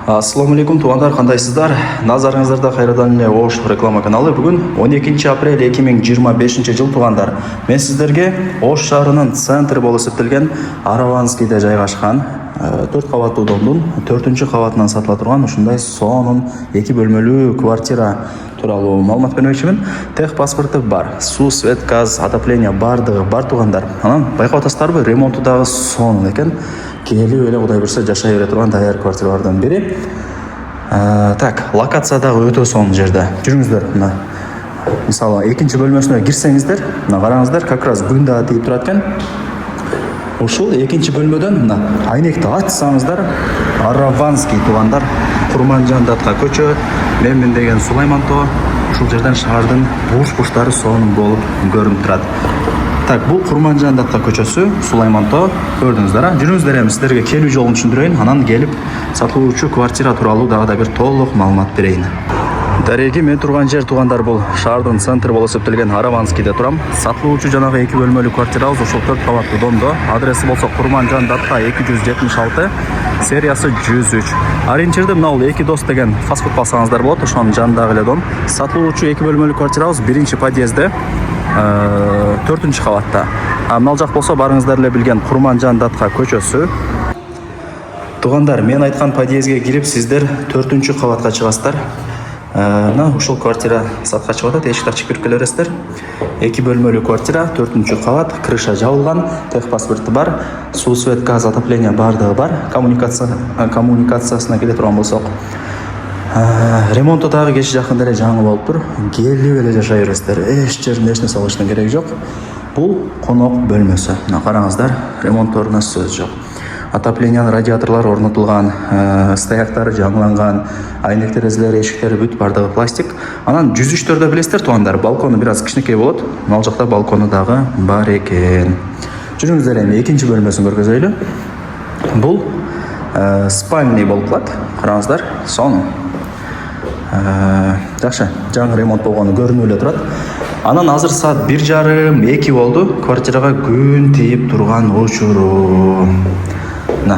Ассаламу алейкум туугандар, кандайсыздар? Назарыңыздарда кайрадан эле Ош реклама каналы. Бүгүн 12 апрель 2025 жыл туугандар. Мен сиздерге Ош шаарынын центри болуп эсептелген Араванскийде жайгашкан 4 кабаттуу домдун 4-кабатынан сатыла турган ушундай сонун 2 бөлмөлүү квартира тууралуу маалымат бермекчимин. Тех паспорты бар, суу, свет, газ, отопление бардыгы бар туугандар. Анан байкап атасыздарбы, ремонту дагы сонун экен. Келип эле Кудай буйрса жашай бере турган даяр квартиралардан бири. Так, локация дагы өтө сонун жерде. Жүрүңүздөр. Мына мисалы экинчи бөлмөсүнө кирсеңиздер, мына караңыздар, как раз күн дагы тийип турат экен. Ушул экинчи бөлмөдөн мына айнекти ачсаңыздар, Араванский туугандар, Курманжан датка көчө, мен деген Сулайман тоо, ушул жерден шаардын буш-буштары сонун болуп көрүнүп турат. Так, бул Курманжан датка көчөсү, Сулайман тоо, көрдүңүздөр. Жүрүңүздөр, эми сиздерге келүү жолун түшүндүрөйүн, анан келип сатылуучу квартира тууралуу дагы да бир толук маалымат берейин. Дареги, мен турган жер туугандар бул шаардын центри болуп эсептелген Араванскийде турам. Сатылуучу жанагы 2 бөлмөлүү квартирабыз ушул 4 кабаттуу домдо. Адреси болсо Курманжан датка 276, сериясы 103. Ориентирди мына бул эки дос деген фастфуд бассаңыздар болот, ошонун жанындагы эле дом. Сатылуучу 2 бөлмөлүү квартирабыз 1-подъездде, 4-кабатта. Мына жак болсо барыңыздар эле билген Курманжан датка көчөсү. Туугандар, мен айткан подъездге кирип сиздер 4-кабатка чыгасыздар. Мына ушул квартира сатка чыгып атат, эшикти ачып кирип келе бересиздер. 2 бөлмөлүү квартира, 4-кабат, крыша жабылган, тех паспорты бар, суу, свет, газ, отопление бардыгы бар. Коммуникациясына келе турган болсок, ремонту дагы кече жакында эле жаңы болуптур. Келип эле жашай бересиздер. Эч жерине эч нерсе алыштын кереги жок. Бул конок бөлмөсү. Мына караңыздар, ремонтторуна сөз жок. Отоплениянын радиаторлары орнотулган, стояктары жаңыланган, айнек терезелери, эшиктери бүт бардыгы пластик. Анан 103-төрдө билесиздер туугандар, балкону бир аз кичинекей болот. Мына жакта балкону дагы бар экен. Жүрүңүздөр, эми экинчи бөлмөсүн көргөзөйлү. Бул спальный болуп калат. Караңыздар, сонун. Жакшы, жаңы ремонт болгону көрүнүп эле турат. Анан азыр саат 1:30-2 болду. Квартирага күн тийип турган учуру. Мына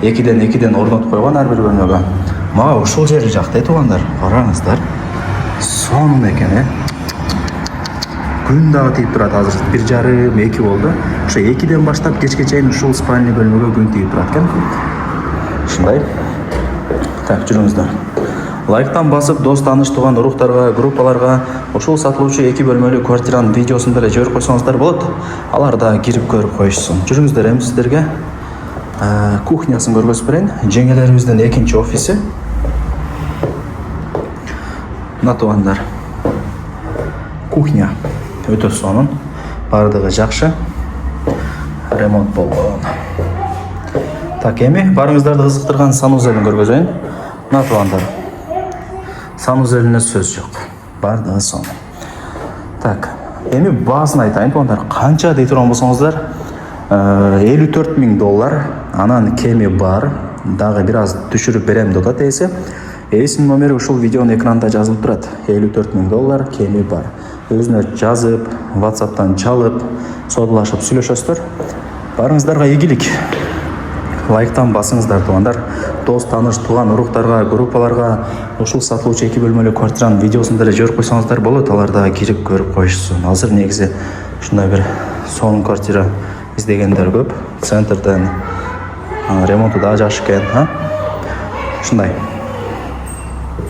2ден орнотуп койгон ар бир бөлмөгө. Мага ушул жери жакты туугандар. Караңыздар. Сонун экен, Күн дагы тийип турат. Азыр 1:30-2 болду. Ошо 2ден баштап кечке чейин ушул спальный бөлмөгө күн тийип турат экен. Ушундай. Так, жүрүңүздөр. Лайктан басып, дос тааныш туган уруктарга, группаларга ушул сатылуучу 2 бөлмөлүү квартиранын видеосун деле жиберип койсоңуздар болот. Алар да кирип көрүп коюшсун. Жүрүңүздөр, эми сиздерге кухнясын көргөзүп берейин. Жеңелерибиздин экинчи офиси. Мына туугандар. Кухня өтө сонун, бардыгы жакшы. Ремонт болгон. Так, эми барыңыздарды кызыктырган санузелин көргөзөйүн. Мына туугандар. Санузелине сөз жок. Бардыгы сонун. Так, эми баасын айтайын туугандар. Канча дей турган болсоңуздар, $54,000, анан кеми бар. Дагы бир аз түшүрүп берем деп атат эси. Эсинин номери ушул видеонун экранында жазылып турат. $54,000 кеми бар. Өзүнө жазып, WhatsApp'тан чалып, содалашып сүйлөшөсүздөр. Барыңыздарга ийгилик. Лайктан басыңыздар туугандар. Дос тааныш туган уруктарга, группаларга ушул сатылуучу 2 бөлмөлүү квартиранын видеосун деле жиберип койсоңуздар болот. Алар да кирип көрүп коюшсун. Азыр негизи ушундай бир сонун квартира издегендер көп. Центрден ремонту да жакшы экен, Ушундай.